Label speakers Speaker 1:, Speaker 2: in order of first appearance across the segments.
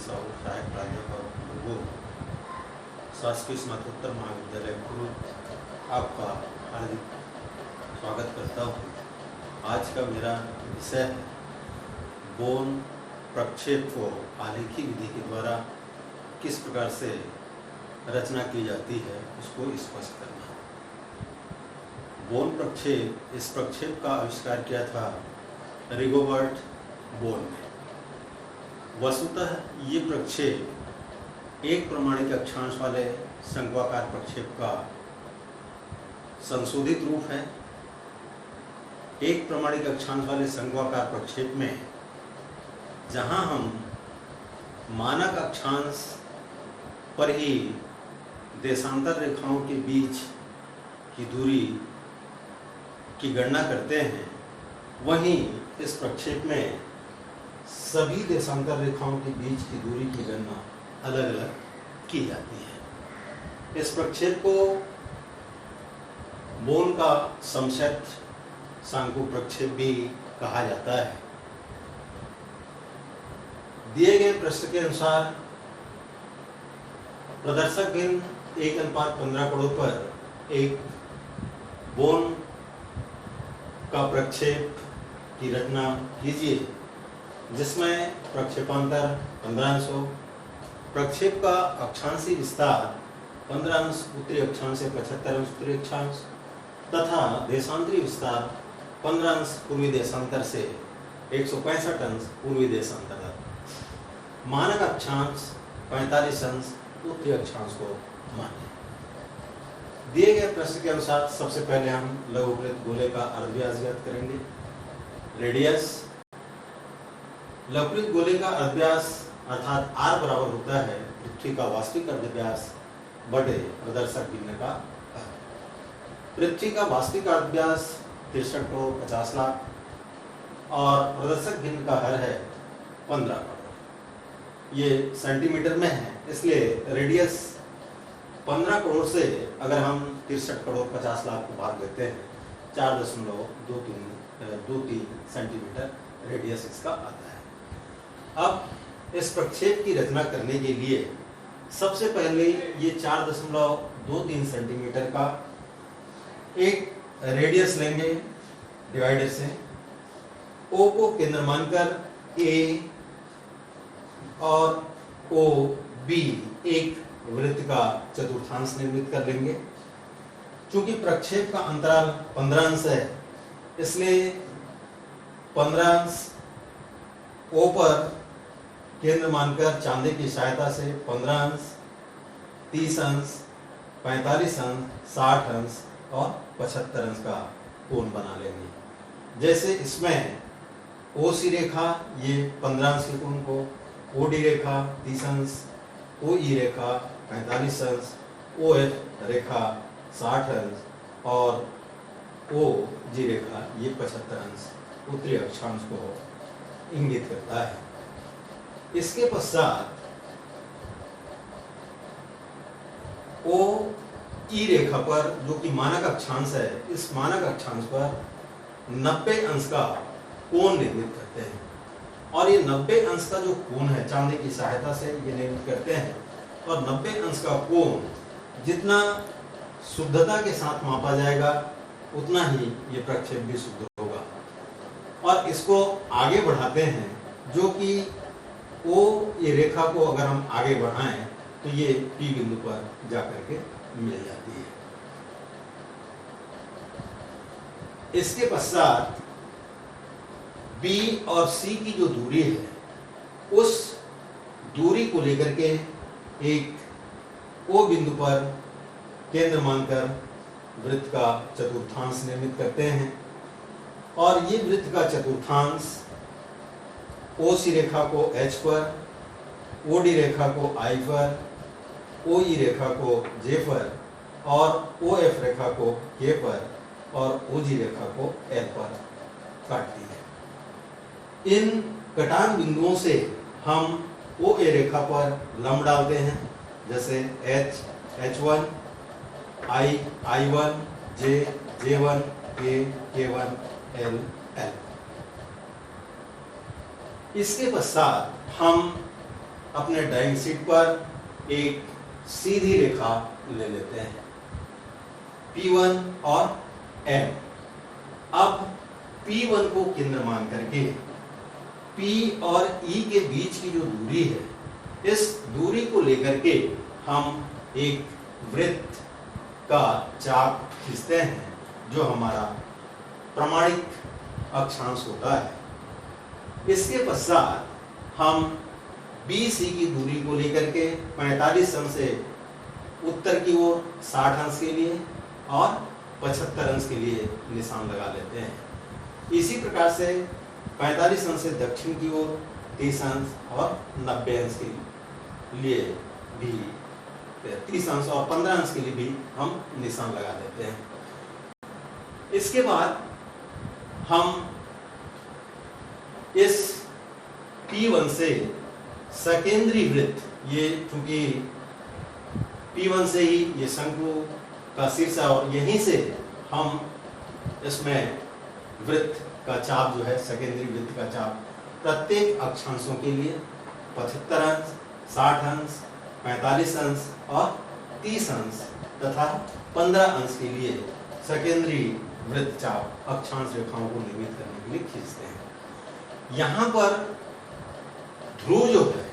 Speaker 1: साहू, सहायक प्राध्यापक भूगोल, शासकीय स्नातकोत्तर महाविद्यालय कुरुद, आपका हार्दिक स्वागत करता हूँ। आज का मेरा विषय है बोन प्रक्षेप को आलेखी विधि के द्वारा किस प्रकार से रचना की जाती है उसको स्पष्ट करना। बोन प्रक्षेप, इस प्रक्षेप का आविष्कार किया था रिगोबर्ट बोन ने। वस्तुतः ये प्रक्षेप एक प्रमाणिक अक्षांश वाले शंक्वाकार प्रक्षेप का संशोधित रूप है। एक प्रमाणिक अक्षांश वाले शंक्वाकार प्रक्षेप में जहां हम मानक अक्षांश पर ही देशांतर रेखाओं के बीच की दूरी की गणना करते हैं, वहीं इस प्रक्षेप में सभी देशांतर रेखाओं के बीच की दूरी की गणना अलग अलग की जाती है। इस प्रक्षेप को बोन का समशक्त शंकु प्रक्षेप भी कहा जाता है। दिए गए प्रश्न के अनुसार प्रदर्शक भिन्न 1:15 करोड़ पर एक बोन का प्रक्षेप की रचना कीजिए जिसमें प्रक्षेपांतर 15 अंश हो। प्रक्षेप का अक्षांशीय विस्तार 15 अंश उत्तरी अक्षांश से 75 अंश उत्तरी अक्षांश तथा देशांतरीय विस्तार 15 अंश पूर्वी देशांतर से 165 अंश पूर्वी देशांतर तक। मानक अक्षांश 45 अंश उत्तरी अक्षांश को माने। दिए गए प्रश्न के अनुसार सबसे पहले हम लघुकृत गोले का अर्धव्यास ज्ञात करेंगे। रेडियस, लघुकृत गोले का अर्धव्यास अर्थात r बराबर होता है पृथ्वी का वास्तविक अर्धव्यास बटे प्रदर्शक भिन्न का। पृथ्वी का वास्तविक अर्धव्यास 63 करोड़ 50 लाख और प्रदर्शक भिन्न का हर है 15 करोड़। ये सेंटीमीटर में है, इसलिए रेडियस 15 करोड़ से अगर हम 63 करोड़ 50 लाख को भाग देते हैं 4.23 सेंटीमीटर रेडियस इसका आता है। अब इस प्रक्षेप की रचना करने के लिए सबसे पहले ये 4.23 सेंटीमीटर का एक रेडियस लेंगे डिवाइडर से। O को केंद्र मानकर A और OB एक वृत्त का चतुर्थांश निर्मित कर लेंगे। चूंकि प्रक्षेप का अंतराल 15 अंश है, इसलिए 15 अंश O पर केंद्र मानकर चांदे की सहायता से 15 अंश, 30 अंश, 45 अंश, 60 अंश और 75 अंश का कोण बना लेंगे। जैसे इसमें OC रेखा ये 15 अंश के कोण को, OD रेखा 30 अंश, OE रेखा 45 अंश, OF रेखा 60 अंश और OG रेखा ये 75 अंश उत्तरी अक्षांश को इंगित करता है। इसके पश्चात OE रेखा पर जो कि मानक अक्षांश है, इस मानक अक्षांश पर 90 अंश का कोण निर्मित करते हैं और ये 90 अंश का जो कोण है चांदी की सहायता से ये निर्मित करते हैं और 90 अंश का कोण जितना शुद्धता के साथ मापा जाएगा उतना ही ये प्रक्षेप भी शुद्ध होगा। और इसको आगे बढ़ाते हैं जो कि O ये रेखा को अगर हम आगे बढ़ाएं तो ये P बिंदु पर जाकर के मिल जाती है। इसके पश्चात B और C की जो दूरी है उस दूरी को लेकर के एक O बिंदु पर केंद्र मानकर वृत्त का चतुर्थांश निर्मित करते हैं और ये वृत्त का चतुर्थांश OC रेखा को H पर, OD रेखा को I पर, OE रेखा को J पर और OF रेखा को K पर और OG रेखा को L पर काटती है। इन कटान बिंदुओं से हम OA रेखा पर लंब डालते हैं, जैसे H, H1, I, I1, J, J1, K, K1, L, L। इसके पश्चात हम अपने ड्राइंग शीट पर एक सीधी रेखा ले लेते हैं, P1 और M। अब P1 को केंद्र मान करके P और E के बीच की जो दूरी है, इस दूरी को लेकर के हम एक वृत्त का चाप खींचते हैं, जो हमारा प्रमाणिक अक्षांश होता है। इसके पश्चात हम BC की दूरी को लेकर के 45 अंश से उत्तर की ओर 60 अंश के लिए और 75 अंश के लिए निशान लगा लेते हैं। इसी प्रकार से 45 अंश से दक्षिण की ओर 30 अंश और 90 अंश के लिए भी 30 अंश और 15 अंश के लिए भी हम निशान लगा देते हैं। इसके बाद हम इस P1 से सकेंद्री वृत्त, ये चूंकि P1 से ही ये शंकु का शीर्ष है और यहीं से हम इसमें वृत्त का चाप जो है, सकेंद्री वृत्त का चाप प्रत्येक अक्षांशों के लिए 75 अंश, 60 अंश, 45 अंश और 30 अंश तथा 15 अंश के लिए सकेंद्री वृत्त चाप अक्षांश रेखाओं को निर्मित करने के लिए खींचते हैं। यहाँ पर ध्रुव जो है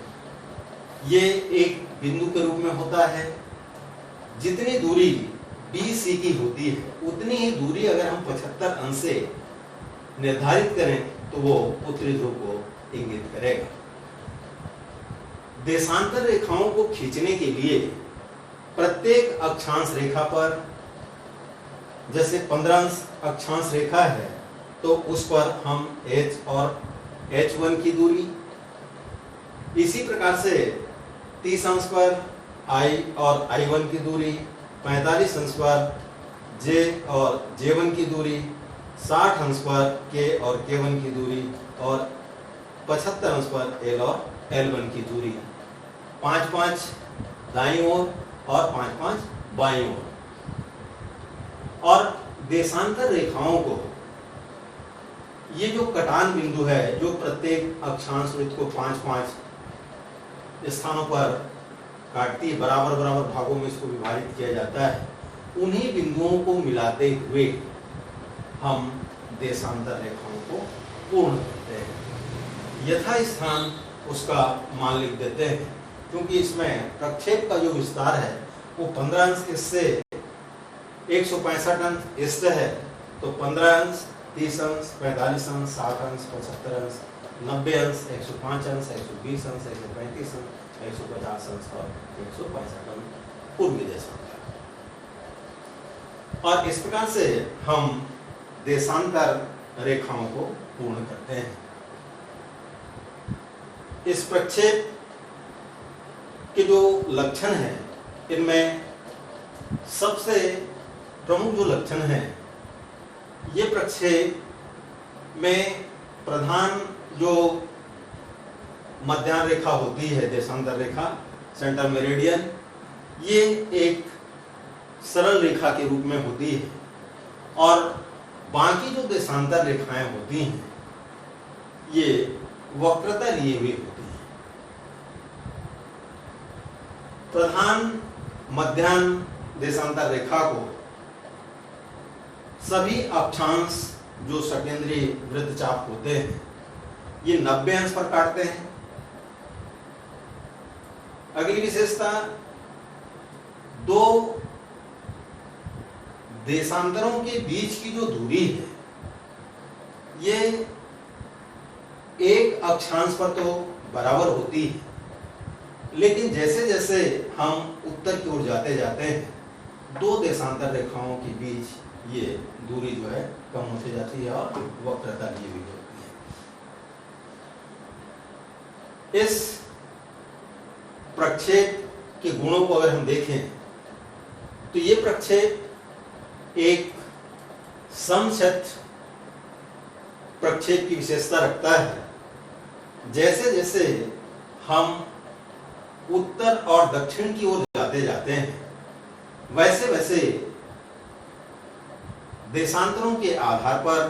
Speaker 1: ये एक बिंदु के रूप में होता है। जितनी दूरी BC की होती है, उतनी ही दूरी अगर हम 75 अंश से निर्धारित करें तो वो उत्तरी ध्रुव को इंगित करेगा। देशांतर रेखाओं को खींचने के लिए प्रत्येक अक्षांश रेखा पर, जैसे 15 अंश अक्षांश रेखा है तो उस पर हम H और H1 की दूरी, इसी प्रकार से 30 अंश पर I और I1 की दूरी, 45 अंश पर J और J1 की दूरी, 60 अंश पर K और K1 की दूरी और 75 अंश पर L और L1 की दूरी, 5-5 दाईं ओर और 5-5 बाईं ओर। और देशांतर रेखाओं को, ये जो कटान बिंदु है जो प्रत्येक अक्षांश वृत्त को 5-5 स्थानों पर काटती है, बराबर बराबर भागों में इसको विभाजित किया जाता है, उन्हीं बिंदुओं को मिलाते हुए हम देशांतर रेखाओं को पूर्ण करते हैं। यथा स्थान उसका मान लिख देते हैं, क्योंकि इसमें प्रक्षेप का जो विस्तार है वो 15 अंश इससे 165 अंश इससे है, तो 15 अंश, 30 अंश, 45 अंश, 60 अंश, 75 अंश, 90 अंश, 105 अंश, 120 अंश, 135 अंश, 150 अंश और 165 अंश पूर्वी देशांतर। और इस प्रकार से हम देशांतर रेखाओं को पूर्ण करते हैं। इस प्रक्षेप के जो लक्षण हैं, इनमें सबसे प्रमुख जो लक्षण है, ये प्रक्षेप में प्रधान जो मध्याह्न रेखा होती है, देशांतर रेखा, सेंटर मेरिडियन, ये एक सरल रेखा के रूप में होती है और बाकी जो देशांतर रेखाएं होती हैं ये वक्रता लिए हुई होती हैं। प्रधान मध्याह्न देशांतर रेखा को सभी अक्षांश जो सकेंद्री वृत्तचाप होते हैं ये 90 अंश पर काटते हैं। अगली विशेषता, दो देशांतरों के बीच की जो दूरी है ये एक अक्षांश पर तो बराबर होती है, लेकिन जैसे जैसे हम उत्तर की ओर जाते जाते हैं दो देशांतर रेखाओं के बीच ये दूरी जो है कम होती जाती है और वक्रता लिए हुई होती है। इस प्रक्षेप के गुणों को अगर हम देखें तो ये प्रक्षेप एक समक्षेत्र प्रक्षेप की विशेषता रखता है। जैसे जैसे हम उत्तर और दक्षिण की ओर जाते जाते हैं वैसे वैसे देशांतरों के आधार पर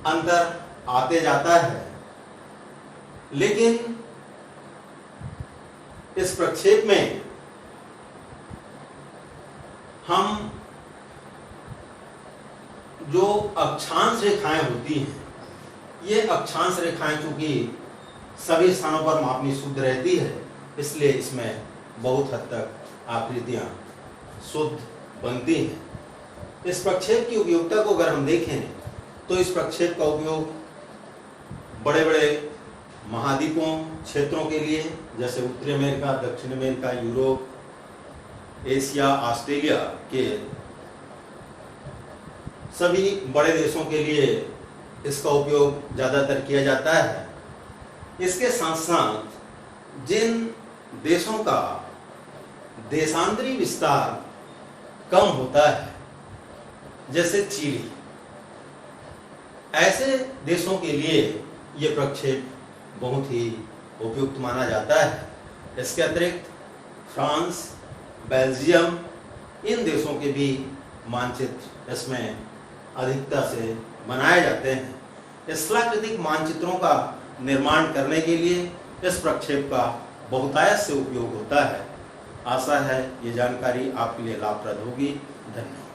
Speaker 1: अंतर आते जाता है, लेकिन इस प्रक्षेप में हम जो अक्षांश रेखाएं होती हैं, ये अक्षांश रेखाएं चूंकि सभी स्थानों पर मापनी शुद्ध रहती है, इसलिए इसमें बहुत हद तक आकृतियां शुद्ध बनती हैं। इस प्रक्षेप की उपयोगिता को अगर हम देखें तो इस प्रक्षेप का उपयोग बड़े बड़े महाद्वीपों क्षेत्रों के लिए, जैसे उत्तरी अमेरिका, दक्षिण अमेरिका, यूरोप, एशिया, ऑस्ट्रेलिया के सभी बड़े देशों के लिए इसका उपयोग ज़्यादातर किया जाता है। इसके साथ साथ जिन देशों का देशांतरी विस्तार कम होता है, जैसे चिली, ऐसे देशों के लिए ये प्रक्षेप बहुत ही उपयुक्त माना जाता है। इसके अतिरिक्त फ्रांस, बेल्जियम, इन देशों के भी मानचित्र इसमें अधिकता से बनाए जाते हैं। स्थलाकृतिक मानचित्रों का निर्माण करने के लिए इस प्रक्षेप का बहुतायत से उपयोग होता है। आशा है ये जानकारी आपके लिए लाभप्रद होगी। धन्यवाद।